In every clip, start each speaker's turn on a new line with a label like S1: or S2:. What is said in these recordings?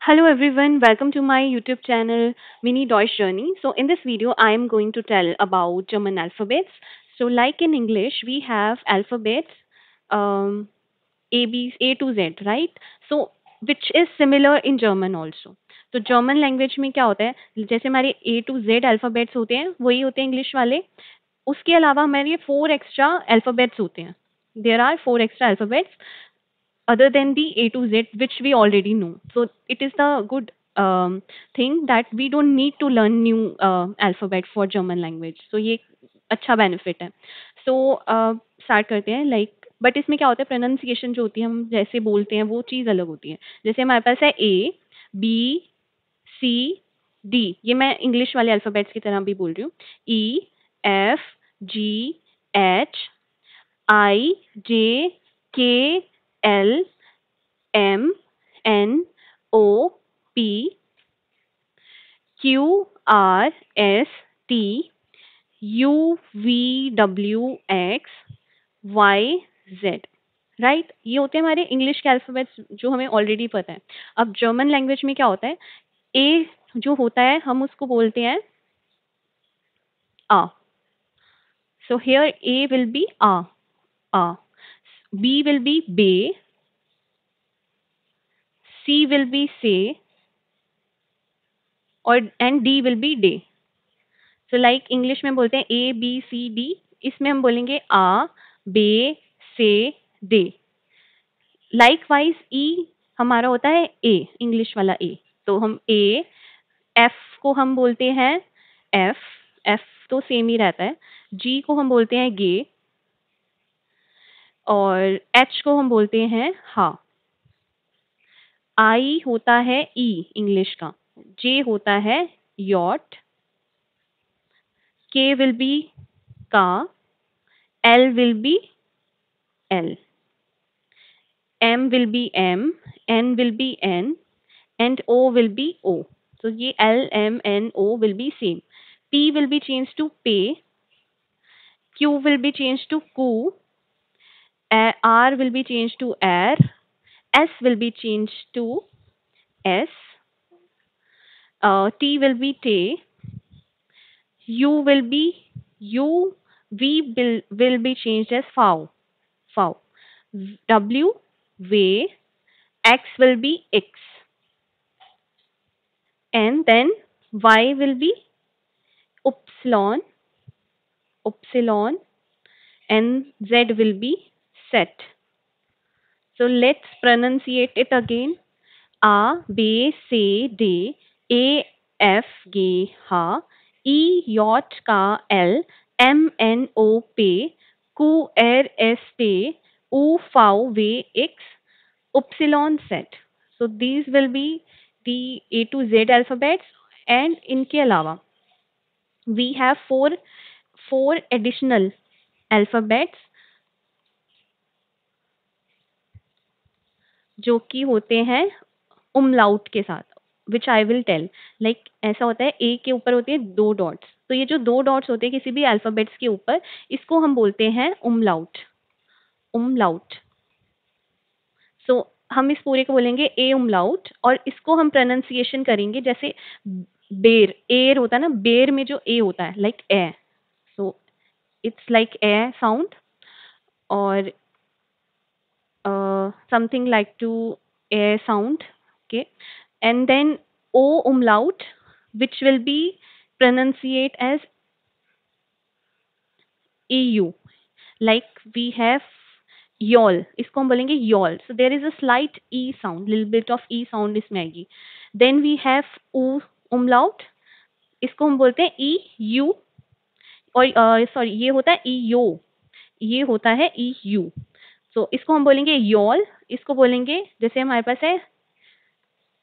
S1: Hello everyone, welcome to my YouTube channel Mini Deutsch Journey. So in this video I am going to tell about German alphabets. So like in English we have alphabets um, A to Z, right? So which is similar in German also. तो German language में क्या होता है जैसे हमारे A to Z alphabets होते हैं वही होते हैं इंग्लिश वाले उसके अलावा हमारे 4 एक्स्ट्रा अल्फ़ाबेट्स होते हैं there are 4 extra alphabets other than the A to Z, which we already know. So it is the good thing that we don't need to learn new alphabet for German language. So ये अच्छा benefit है. So start करते हैं like but इसमें क्या होता है pronunciation जो होती है हम जैसे बोलते हैं वो चीज़ अलग होती है जैसे हमारे पास है ए बी सी डी ये मैं इंग्लिश वाले अल्फ़ाबेट्स की तरह भी बोल रही हूँ E F G H I जे के L M N O P Q R S T U V W X Y Z right ये होते हैं हमारे इंग्लिश के अल्फाबेट्स जो हमें ऑलरेडी पता है अब जर्मन लैंग्वेज में क्या होता है ए जो होता है हम उसको बोलते हैं ah so here A will be ah B will be bay C will be say और and D will be day so like English में बोलते हैं ए बी सी डी इसमें हम बोलेंगे आ बे से दे लाइक वाइज ई हमारा होता है ए इंग्लिश वाला ए तो हम ए एफ को हम बोलते हैं एफ एफ तो सेम ही रहता है जी को हम बोलते हैं गे और एच को हम बोलते हैं हा आई होता है ई इंग्लिश का जे होता है यॉट के विल बी का L will be L M will be M, N will be N, and O will be O. So ये L, M, N, O will be same. P will be changed to P, Q will be changed to Q, R will be changed to R, S will be changed to S, T will be T, U will be U, will be changed as FOW, FOW. W, V, X will be X, and then Y will be upsilon, upsilon, and Z will be set. So let's pronunciate it again. A, B, C, D, A, F, G, H, E, J, K, L, M, N, O, P, Q, R, S, T, U, V, W, X, upsilon, Z. So these will be the A to Z alphabets and इनके अलावा we have four additional alphabets जो कि होते हैं umlaut के साथ which I will tell like ऐसा होता है ए के ऊपर होते हैं 2 डॉट्स तो ये जो 2 डॉट्स होते हैं किसी भी अल्फाबेट्स के ऊपर इसको हम बोलते हैं umlaut सो हम इस पूरे को बोलेंगे ए umlaut और इसको हम प्रोनाउंसिएशन करेंगे जैसे बेर एर होता है ना बेर में जो ए होता है like a so it's like a sound or something like to a sound, okay, and then o umlaut, which will be pronunciate as eu, like we have y'all, इसको हम बोलेंगे y'all. So there is a slight e sound, little bit of e sound इसमें आएगी. Then we have u umlaut, इसको हम बोलते हैं e u और सॉरी ये होता है ई यो ये होता है ई यू सो इसको हम बोलेंगे यॉल इसको बोलेंगे जैसे हमारे पास है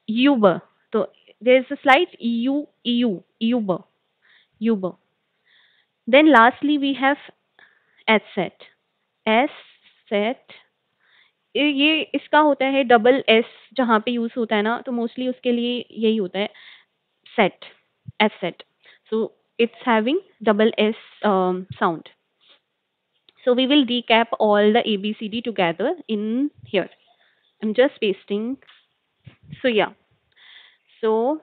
S1: यूब तो देयर इज अ स्लाइट यूब then lastly we have eszett ये इसका होता है डबल एस जहाँ पे यूज होता है ना तो मोस्टली उसके लिए यही होता है set S set so it's having double S sound. So we will recap all the ABCD together in here. I'm just pasting. So yeah. So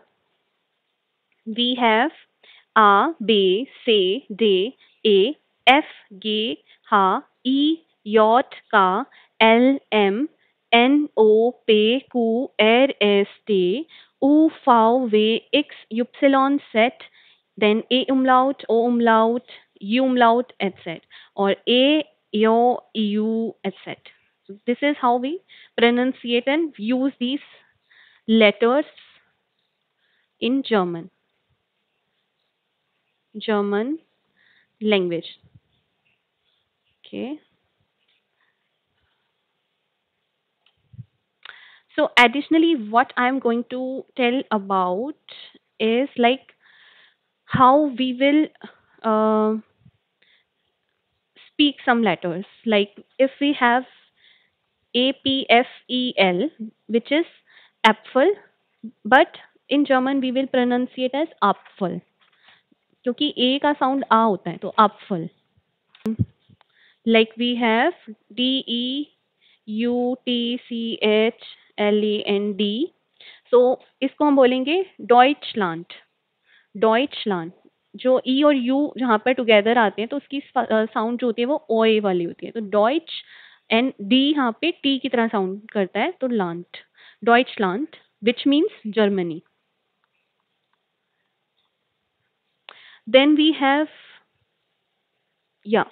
S1: we have A, B, C, D, E, F, G, H, I, J, K, L, M, N, O, P, Q, R, S, T, U, V, W, X, Y, Z, then A umlaut, O umlaut, U umlaut, etc. Or A, Yo, U, etc. So this is how we pronunciate and use these letters in German language. Okay. So additionally, what I'm going to tell about is like how we will speak some letters. Like if we have APFEL, which is apfel, but in German we will pronunciate as apfel, क्योंकि A का sound आ होता है तो apfel. Like we have DEUTCHLAND. So इसको हम बोलेंगे Deutschland. Deutschland. जो ई और यू जहाँ पर टुगेदर आते हैं तो उसकी साउंड जो होती है वो ओए वाली होती है, तो डॉइच एंड डी यहाँ पे टी की तरह साउंड करता है, तो लांट, Deutschland, which means Germany. Then we have, या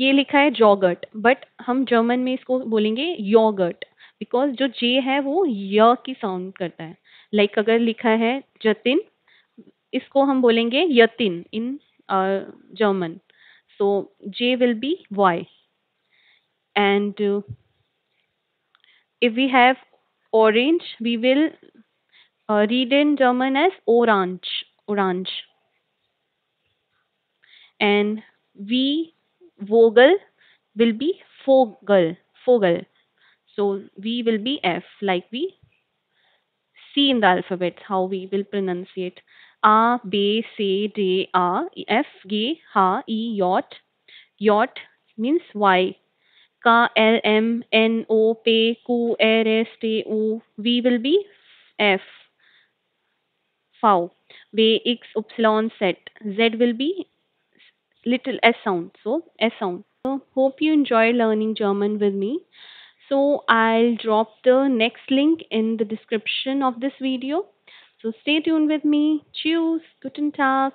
S1: ये लिखा है जॉगर्ट, बट हम जर्मन में इसको बोलेंगे योगर्ट, बिकॉज जो जे है वो य की साउंड करता है. लाइक अगर लिखा है जतिन, इसको हम बोलेंगे Yatin in German. So J will be Y. And if we have orange, we will read in German as orange, orange. And V, Vogel, will be Vogel, Vogel. So V will be F, like we see in the alphabet, how we will pronunciate. A, B, C, D, A, F, G, H, I, J. J means Y. K, L, M, N, O, P, Q, R, S, T, U. V will be F, V. W, X, Y, Z. Z will be little S sound. So S sound. So hope you enjoy learning German with me. So I'll drop the next link in the description of this video. So stay tuned with me. Tschüss. Guten Tag.